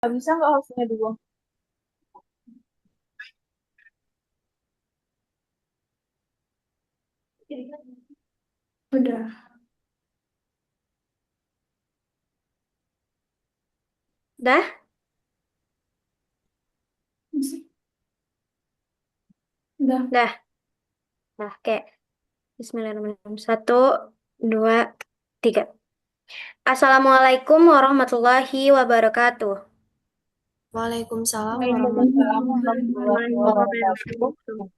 Bisa nggak hostnya dulu? Udah. Dah, Udah. dah, dah, kayak Bismillahirrahmanirrahim. Satu, dua, tiga. Assalamualaikum warahmatullahi wabarakatuh. Waalaikumsalam Waalaikumsalam warahmatullahi Warahmatullahi wabarakatuh. wabarakatuh.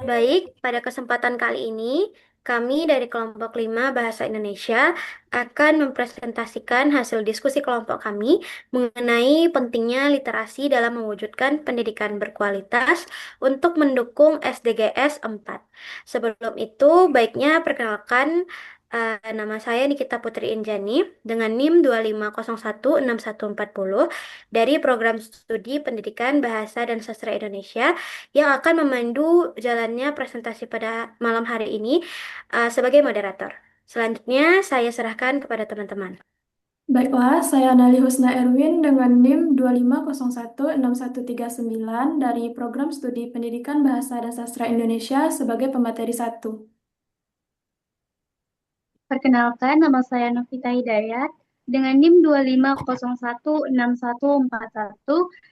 Baik, pada kesempatan kali ini, kami dari kelompok 5 Bahasa Indonesia akan mempresentasikan hasil diskusi kelompok kami mengenai pentingnya literasi dalam mewujudkan pendidikan berkualitas untuk mendukung SDGs 4. Sebelum itu, baiknya perkenalkan nama saya Nikita Putri Injani dengan NIM 250164140 dari Program Studi Pendidikan Bahasa dan Sastra Indonesia yang akan memandu jalannya presentasi pada malam hari ini sebagai moderator. Selanjutnya, saya serahkan kepada teman-teman. Baiklah, saya Nali Husna Erwin dengan NIM 250164139 dari Program Studi Pendidikan Bahasa dan Sastra Indonesia sebagai pemateri satu. Perkenalkan, nama saya Novita Hidayat dengan NIM 250164141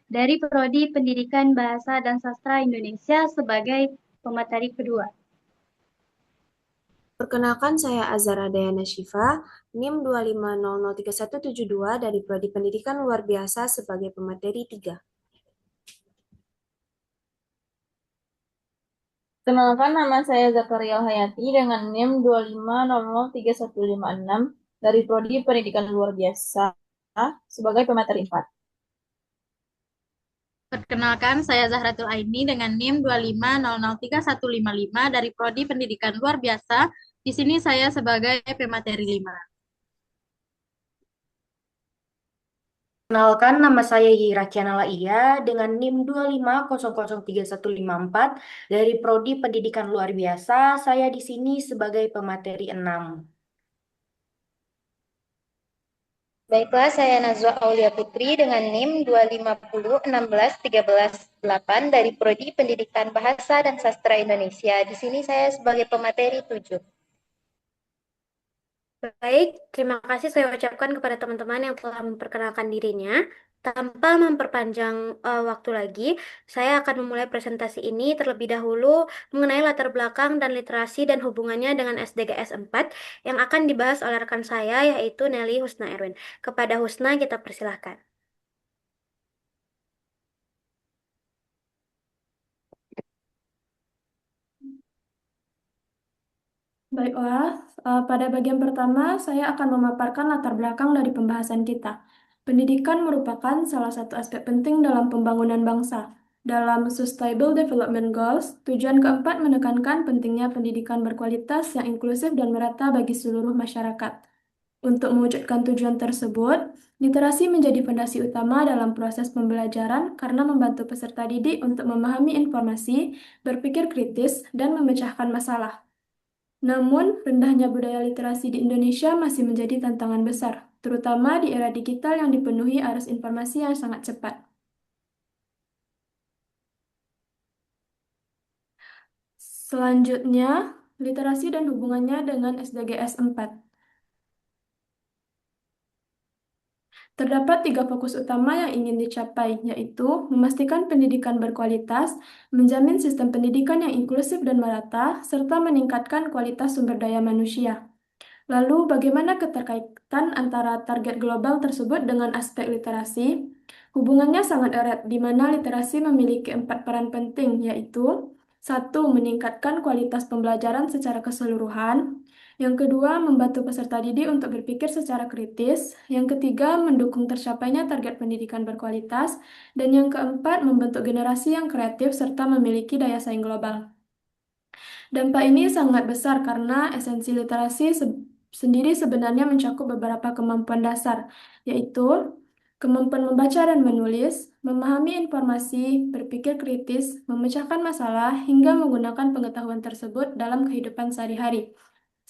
dari Prodi Pendidikan Bahasa dan Sastra Indonesia sebagai pemateri kedua. Perkenalkan, saya Azara Dayana Syifa, NIM 250037172 dari Prodi Pendidikan Luar Biasa sebagai pemateri 3. Kenalkan, nama saya Zakaria Hayati dengan NIM 250031156 dari Prodi Pendidikan Luar Biasa sebagai pemateri 4. Perkenalkan, saya Zahratul Aini dengan NIM 250031155 dari Prodi Pendidikan Luar Biasa. Di sini saya sebagai pemateri 5. Kenalkan, nama saya Yira Laia dengan NIM 250031154 dari Prodi Pendidikan Luar Biasa. Saya di sini sebagai pemateri 6. Baiklah, saya Nazwa Aulia Putri dengan NIM 250161318 dari Prodi Pendidikan Bahasa dan Sastra Indonesia. Di sini saya sebagai pemateri 7. Baik, terima kasih saya ucapkan kepada teman-teman yang telah memperkenalkan dirinya. Tanpa memperpanjang waktu lagi, saya akan memulai presentasi ini terlebih dahulu mengenai latar belakang dan literasi dan hubungannya dengan SDGs 4 yang akan dibahas oleh rekan saya yaitu Nelly Husna Erwin. Kepada Husna kita persilahkan. Baiklah, pada bagian pertama saya akan memaparkan latar belakang dari pembahasan kita. Pendidikan merupakan salah satu aspek penting dalam pembangunan bangsa. Dalam Sustainable Development Goals, tujuan keempat menekankan pentingnya pendidikan berkualitas yang inklusif dan merata bagi seluruh masyarakat. Untuk mewujudkan tujuan tersebut, literasi menjadi fondasi utama dalam proses pembelajaran karena membantu peserta didik untuk memahami informasi, berpikir kritis, dan memecahkan masalah. Namun, rendahnya budaya literasi di Indonesia masih menjadi tantangan besar, terutama di era digital yang dipenuhi arus informasi yang sangat cepat. Selanjutnya, literasi dan hubungannya dengan SDGs 4. Terdapat tiga fokus utama yang ingin dicapai, yaitu memastikan pendidikan berkualitas, menjamin sistem pendidikan yang inklusif dan merata, serta meningkatkan kualitas sumber daya manusia. Lalu, bagaimana keterkaitan antara target global tersebut dengan aspek literasi? Hubungannya sangat erat, di mana literasi memiliki empat peran penting, yaitu satu, meningkatkan kualitas pembelajaran secara keseluruhan. Yang kedua, membantu peserta didik untuk berpikir secara kritis. Yang ketiga, mendukung tercapainya target pendidikan berkualitas. Dan yang keempat, membentuk generasi yang kreatif serta memiliki daya saing global. Dampak ini sangat besar karena esensi literasi sendiri sebenarnya mencakup beberapa kemampuan dasar, yaitu kemampuan membaca dan menulis, memahami informasi, berpikir kritis, memecahkan masalah, hingga menggunakan pengetahuan tersebut dalam kehidupan sehari-hari.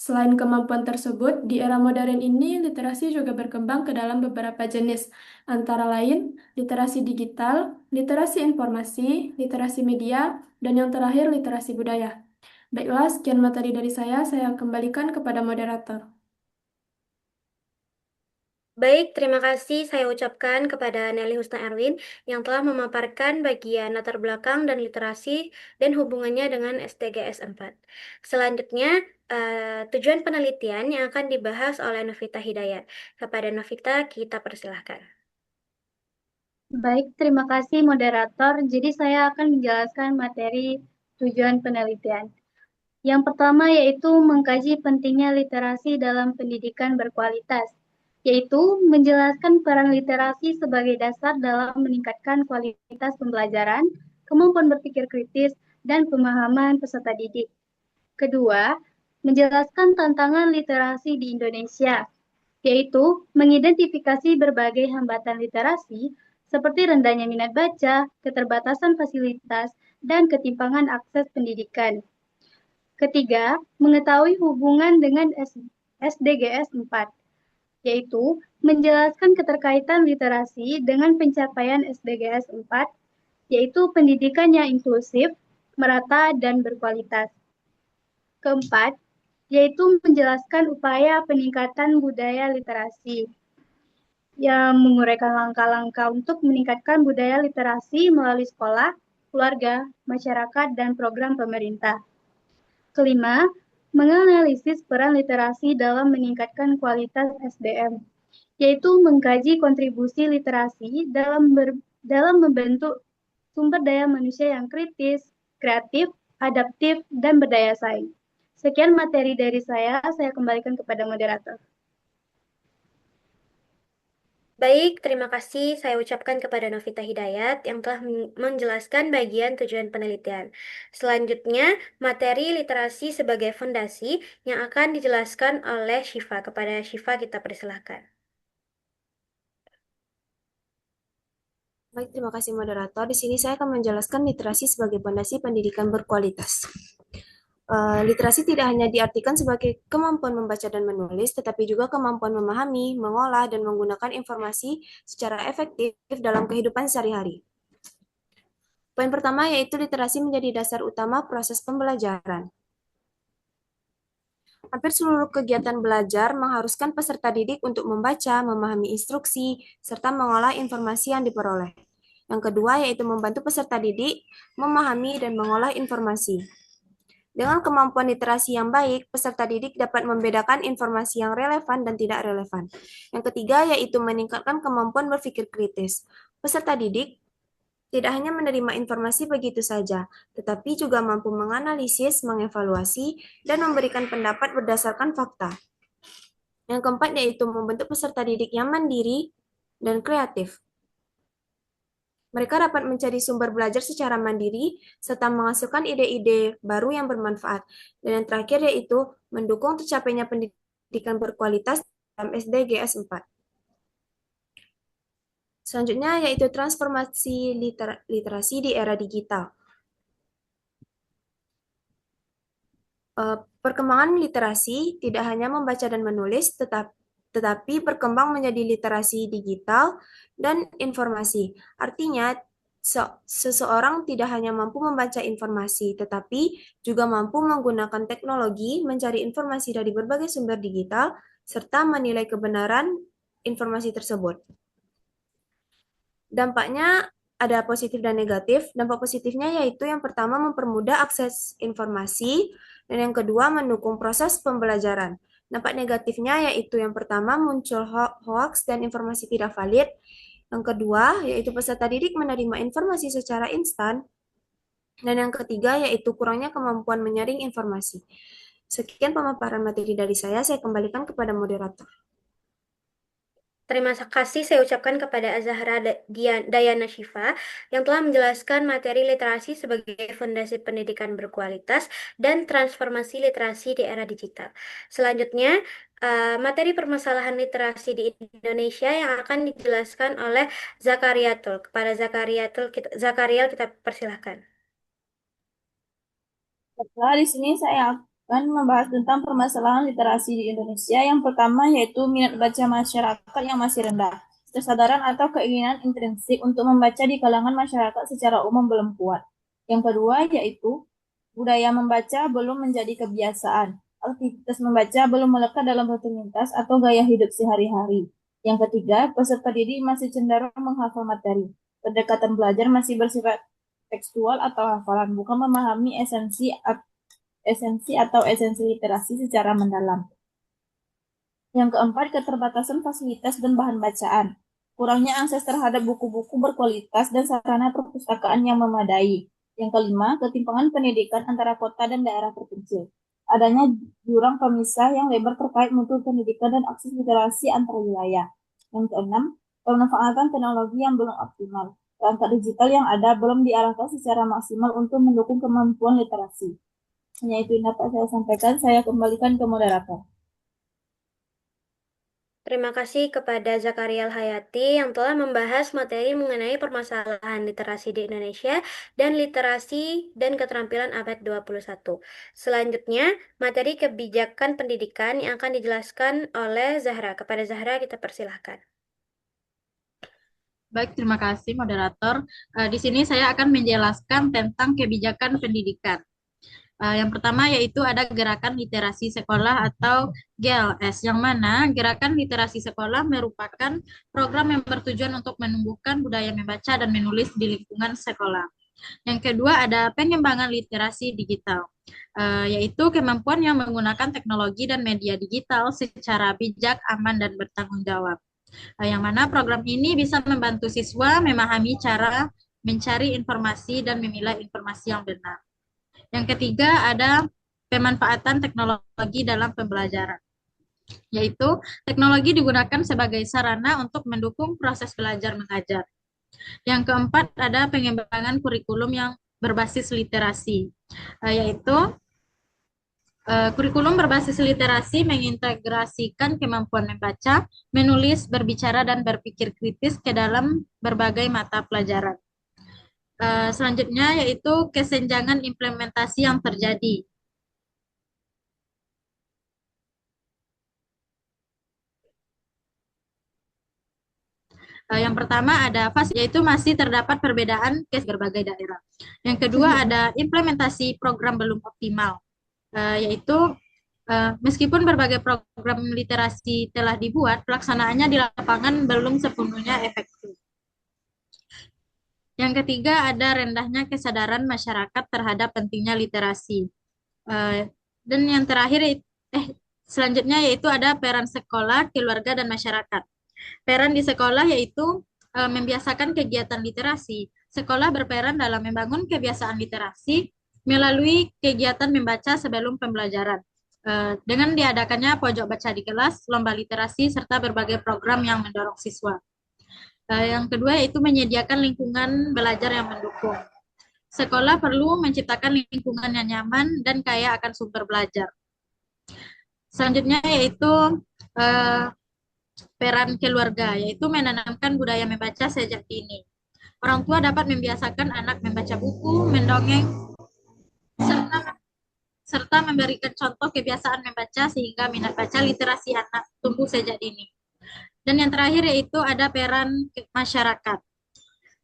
Selain kemampuan tersebut, di era modern ini literasi juga berkembang ke dalam beberapa jenis, antara lain literasi digital, literasi informasi, literasi media, dan yang terakhir literasi budaya. Baiklah, sekian materi dari saya kembalikan kepada moderator. Baik, terima kasih saya ucapkan kepada Nelly Husna Erwin yang telah memaparkan bagian latar belakang dan literasi dan hubungannya dengan SDGs 4. Selanjutnya, tujuan penelitian yang akan dibahas oleh Novita Hidayat. Kepada Novita, kita persilahkan. Baik, terima kasih moderator. Jadi saya akan menjelaskan materi tujuan penelitian. Yang pertama yaitu mengkaji pentingnya literasi dalam pendidikan berkualitas, yaitu menjelaskan peran literasi sebagai dasar dalam meningkatkan kualitas pembelajaran, kemampuan berpikir kritis, dan pemahaman peserta didik. Kedua, menjelaskan tantangan literasi di Indonesia, yaitu mengidentifikasi berbagai hambatan literasi seperti rendahnya minat baca, keterbatasan fasilitas, dan ketimpangan akses pendidikan. Ketiga, mengetahui hubungan dengan SDGs 4, yaitu menjelaskan keterkaitan literasi dengan pencapaian SDGs 4, yaitu pendidikan yang inklusif, merata, dan berkualitas. Keempat, yaitu menjelaskan upaya peningkatan budaya literasi, yang menguraikan langkah-langkah untuk meningkatkan budaya literasi melalui sekolah, keluarga, masyarakat, dan program pemerintah. Kelima, menganalisis peran literasi dalam meningkatkan kualitas SDM, yaitu mengkaji kontribusi literasi dalam membentuk sumber daya manusia yang kritis, kreatif, adaptif, dan berdaya saing. Sekian materi dari saya kembalikan kepada moderator. Baik, terima kasih saya ucapkan kepada Novita Hidayat yang telah menjelaskan bagian tujuan penelitian. Selanjutnya, materi literasi sebagai fondasi yang akan dijelaskan oleh Syifa. Kepada Syifa kita persilahkan. Baik, terima kasih moderator. Di sini saya akan menjelaskan literasi sebagai fondasi pendidikan berkualitas. Literasi tidak hanya diartikan sebagai kemampuan membaca dan menulis, tetapi juga kemampuan memahami, mengolah, dan menggunakan informasi secara efektif dalam kehidupan sehari-hari. Poin pertama yaitu literasi menjadi dasar utama proses pembelajaran. Hampir seluruh kegiatan belajar mengharuskan peserta didik untuk membaca, memahami instruksi, serta mengolah informasi yang diperoleh. Yang kedua yaitu membantu peserta didik memahami dan mengolah informasi. Dengan kemampuan literasi yang baik, peserta didik dapat membedakan informasi yang relevan dan tidak relevan. Yang ketiga yaitu meningkatkan kemampuan berpikir kritis. Peserta didik tidak hanya menerima informasi begitu saja, tetapi juga mampu menganalisis, mengevaluasi, dan memberikan pendapat berdasarkan fakta. Yang keempat yaitu membentuk peserta didik yang mandiri dan kreatif. Mereka dapat mencari sumber belajar secara mandiri, serta menghasilkan ide-ide baru yang bermanfaat. Dan yang terakhir yaitu mendukung tercapainya pendidikan berkualitas dalam SDGs 4. Selanjutnya yaitu transformasi literasi di era digital. Perkembangan literasi tidak hanya membaca dan menulis, tetapi berkembang menjadi literasi digital dan informasi. Artinya, seseorang tidak hanya mampu membaca informasi, tetapi juga mampu menggunakan teknologi mencari informasi dari berbagai sumber digital, serta menilai kebenaran informasi tersebut. Dampaknya ada positif dan negatif. Dampak positifnya yaitu yang pertama mempermudah akses informasi, dan yang kedua mendukung proses pembelajaran. Dampak negatifnya yaitu yang pertama muncul hoaks dan informasi tidak valid. Yang kedua yaitu peserta didik menerima informasi secara instan. Dan yang ketiga yaitu kurangnya kemampuan menyaring informasi. Sekian pemaparan materi dari saya kembalikan kepada moderator. Terima kasih saya ucapkan kepada Azahra Dayana Syifa yang telah menjelaskan materi literasi sebagai fondasi pendidikan berkualitas dan transformasi literasi di era digital. Selanjutnya, materi permasalahan literasi di Indonesia yang akan dijelaskan oleh Zakariatul. Kepada Zakariel kita persilahkan. Baiklah, di sini saya akan membahas tentang permasalahan literasi di Indonesia. Yang pertama yaitu minat baca masyarakat yang masih rendah. Kesadaran atau keinginan intrinsik untuk membaca di kalangan masyarakat secara umum belum kuat. Yang kedua yaitu budaya membaca belum menjadi kebiasaan. Aktivitas membaca belum melekat dalam rutinitas atau gaya hidup sehari-hari. Yang ketiga, peserta didik masih cenderung menghafal materi. Pendekatan belajar masih bersifat tekstual atau hafalan, bukan memahami esensi literasi secara mendalam. Yang keempat, keterbatasan fasilitas dan bahan bacaan. Kurangnya akses terhadap buku-buku berkualitas dan sarana perpustakaan yang memadai. Yang kelima, ketimpangan pendidikan antara kota dan daerah terpencil. Adanya jurang pemisah yang lebar terkait mutu pendidikan dan akses literasi antar wilayah. Yang keenam, pemanfaatan teknologi yang belum optimal. Perangkat digital yang ada belum diarahkan secara maksimal untuk mendukung kemampuan literasi. Hanya itu yang dapat saya sampaikan. Saya kembalikan ke moderator. Terima kasih kepada Zakaria Hayati yang telah membahas materi mengenai permasalahan literasi di Indonesia dan literasi dan keterampilan abad 21. Selanjutnya, materi kebijakan pendidikan yang akan dijelaskan oleh Zahra. Kepada Zahra kita persilahkan. Baik, terima kasih moderator. Di sini saya akan menjelaskan tentang kebijakan pendidikan. Yang pertama yaitu ada gerakan literasi sekolah atau GLS, yang mana gerakan literasi sekolah merupakan program yang bertujuan untuk menumbuhkan budaya membaca dan menulis di lingkungan sekolah. Yang kedua ada pengembangan literasi digital, yaitu kemampuan yang menggunakan teknologi dan media digital secara bijak, aman, dan bertanggung jawab. Yang mana program ini bisa membantu siswa memahami cara mencari informasi dan memilah informasi yang benar. Yang ketiga ada pemanfaatan teknologi dalam pembelajaran, yaitu teknologi digunakan sebagai sarana untuk mendukung proses belajar mengajar. Yang keempat ada pengembangan kurikulum yang berbasis literasi, yaitu kurikulum berbasis literasi mengintegrasikan kemampuan membaca, menulis, berbicara, dan berpikir kritis ke dalam berbagai mata pelajaran. Selanjutnya yaitu kesenjangan implementasi yang terjadi. Yang pertama ada fase, yaitu masih terdapat perbedaan ke berbagai daerah. Yang kedua ada implementasi program belum optimal, yaitu meskipun berbagai program literasi telah dibuat, pelaksanaannya di lapangan belum sepenuhnya efektif. Yang ketiga ada rendahnya kesadaran masyarakat terhadap pentingnya literasi. Dan yang terakhir, selanjutnya yaitu ada peran sekolah, keluarga, dan masyarakat. Peran di sekolah yaitu membiasakan kegiatan literasi. Sekolah berperan dalam membangun kebiasaan literasi melalui kegiatan membaca sebelum pembelajaran. Dengan diadakannya pojok baca di kelas, lomba literasi, serta berbagai program yang mendorong siswa. Yang kedua yaitu menyediakan lingkungan belajar yang mendukung. Sekolah perlu menciptakan lingkungan yang nyaman dan kaya akan sumber belajar. Selanjutnya yaitu peran keluarga, yaitu menanamkan budaya membaca sejak dini. Orang tua dapat membiasakan anak membaca buku, mendongeng, serta memberikan contoh kebiasaan membaca sehingga minat baca literasi anak tumbuh sejak dini. Dan yang terakhir yaitu ada peran masyarakat.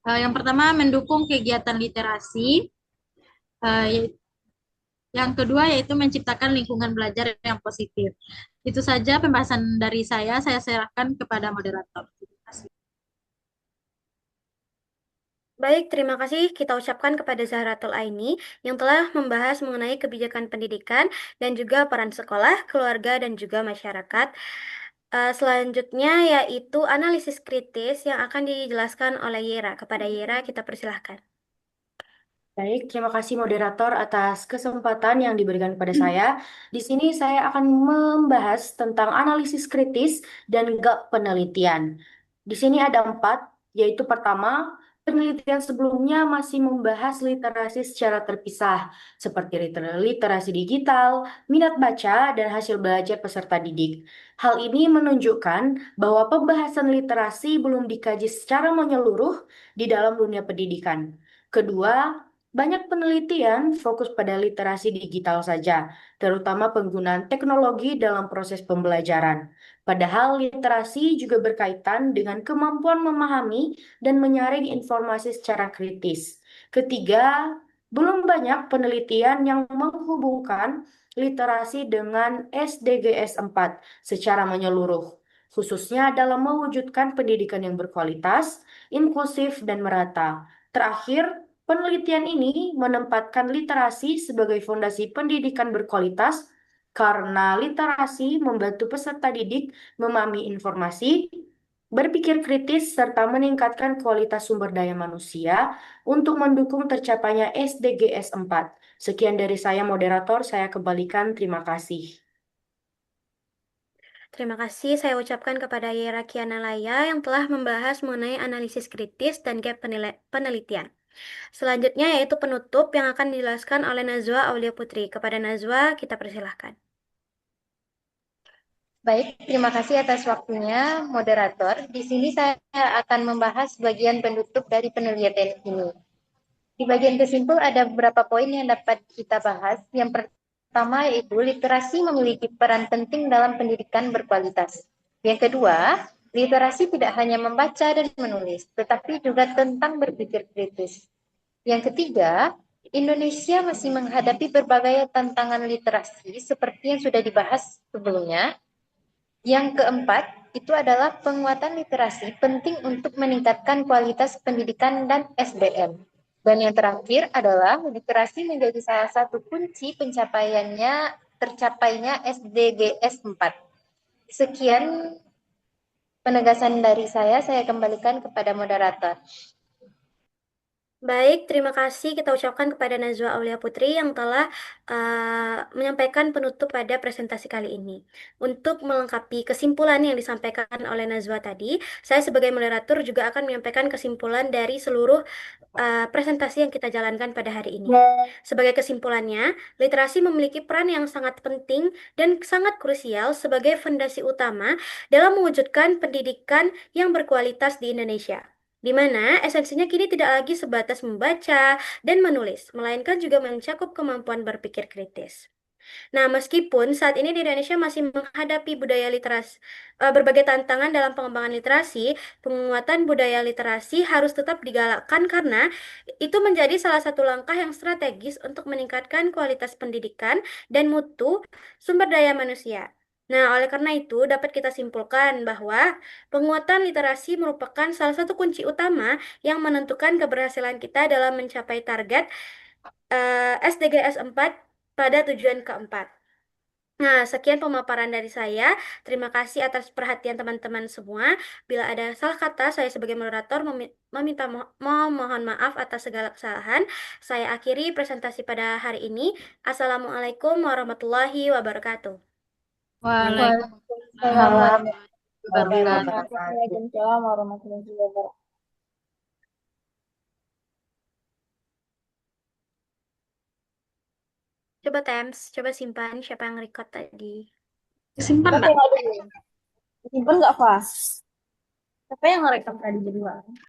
Yang pertama mendukung kegiatan literasi. Yang kedua yaitu menciptakan lingkungan belajar yang positif. Itu saja pembahasan dari saya serahkan kepada moderator. Terima kasih. Baik, terima kasih kita ucapkan kepada Zahratul Aini yang telah membahas mengenai kebijakan pendidikan dan juga peran sekolah, keluarga, dan juga masyarakat. Selanjutnya yaitu analisis kritis yang akan dijelaskan oleh Yera. Kepada Yera kita persilahkan. Baik, terima kasih moderator atas kesempatan yang diberikan kepada saya. Di sini saya akan membahas tentang analisis kritis dan gap penelitian. Di sini ada 4, yaitu pertama, penelitian sebelumnya masih membahas literasi secara terpisah, seperti literasi digital, minat baca, dan hasil belajar peserta didik. Hal ini menunjukkan bahwa pembahasan literasi belum dikaji secara menyeluruh di dalam dunia pendidikan. Kedua, Banyak penelitian fokus pada literasi digital saja, terutama penggunaan teknologi dalam proses pembelajaran. Padahal literasi juga berkaitan dengan kemampuan memahami dan menyaring informasi secara kritis. Ketiga, belum banyak penelitian yang menghubungkan literasi dengan SDGs 4 secara menyeluruh, khususnya dalam mewujudkan pendidikan yang berkualitas, inklusif, dan merata. Terakhir, penelitian ini menempatkan literasi sebagai fondasi pendidikan berkualitas karena literasi membantu peserta didik memahami informasi, berpikir kritis, serta meningkatkan kualitas sumber daya manusia untuk mendukung tercapainya SDGs 4. Sekian dari saya, moderator. Saya kembalikan. Terima kasih. Terima kasih saya ucapkan kepada Yera Kiana Laya yang telah membahas mengenai analisis kritis dan gap penelitian. Selanjutnya yaitu penutup yang akan dijelaskan oleh Najwa Aulia Putri. Kepada Najwa, kita persilahkan. Baik, terima kasih atas waktunya, moderator. Di sini saya akan membahas bagian penutup dari penelitian ini. Di bagian kesimpul ada beberapa poin yang dapat kita bahas. Yang pertama yaitu literasi memiliki peran penting dalam pendidikan berkualitas. Yang kedua, literasi tidak hanya membaca dan menulis, tetapi juga tentang berpikir kritis. Yang ketiga, Indonesia masih menghadapi berbagai tantangan literasi seperti yang sudah dibahas sebelumnya. Yang keempat, itu adalah penguatan literasi penting untuk meningkatkan kualitas pendidikan dan SDM. Dan yang terakhir adalah literasi menjadi salah satu kunci tercapainya SDGs 4. Sekian penegasan dari saya kembalikan kepada moderator. Baik, terima kasih kita ucapkan kepada Najwa Aulia Putri yang telah menyampaikan penutup pada presentasi kali ini. Untuk melengkapi kesimpulan yang disampaikan oleh Najwa tadi, saya sebagai moderator juga akan menyampaikan kesimpulan dari seluruh presentasi yang kita jalankan pada hari ini. Sebagai kesimpulannya, literasi memiliki peran yang sangat penting dan sangat krusial sebagai fondasi utama dalam mewujudkan pendidikan yang berkualitas di Indonesia, di mana esensinya kini tidak lagi sebatas membaca dan menulis, melainkan juga mencakup kemampuan berpikir kritis. Nah, meskipun saat ini di Indonesia masih menghadapi berbagai tantangan dalam pengembangan literasi, penguatan budaya literasi harus tetap digalakkan karena itu menjadi salah satu langkah yang strategis untuk meningkatkan kualitas pendidikan dan mutu sumber daya manusia. Nah, oleh karena itu dapat kita simpulkan bahwa penguatan literasi merupakan salah satu kunci utama yang menentukan keberhasilan kita dalam mencapai target SDGs 4 pada tujuan keempat. Nah, sekian pemaparan dari saya. Terima kasih atas perhatian teman-teman semua. Bila ada salah kata, saya sebagai moderator mohon maaf atas segala kesalahan. Saya akhiri presentasi pada hari ini. Assalamualaikum warahmatullahi wabarakatuh. Waalaikumsalam warahmatullahi wabarakatuh. Waalaikumsalam warahmatullahi wabarakatuh. Coba Tems, coba simpan siapa yang record tadi. Simpan, Mbak. Simpan nggak, Fas? Siapa yang ngerekam tadi jadwal?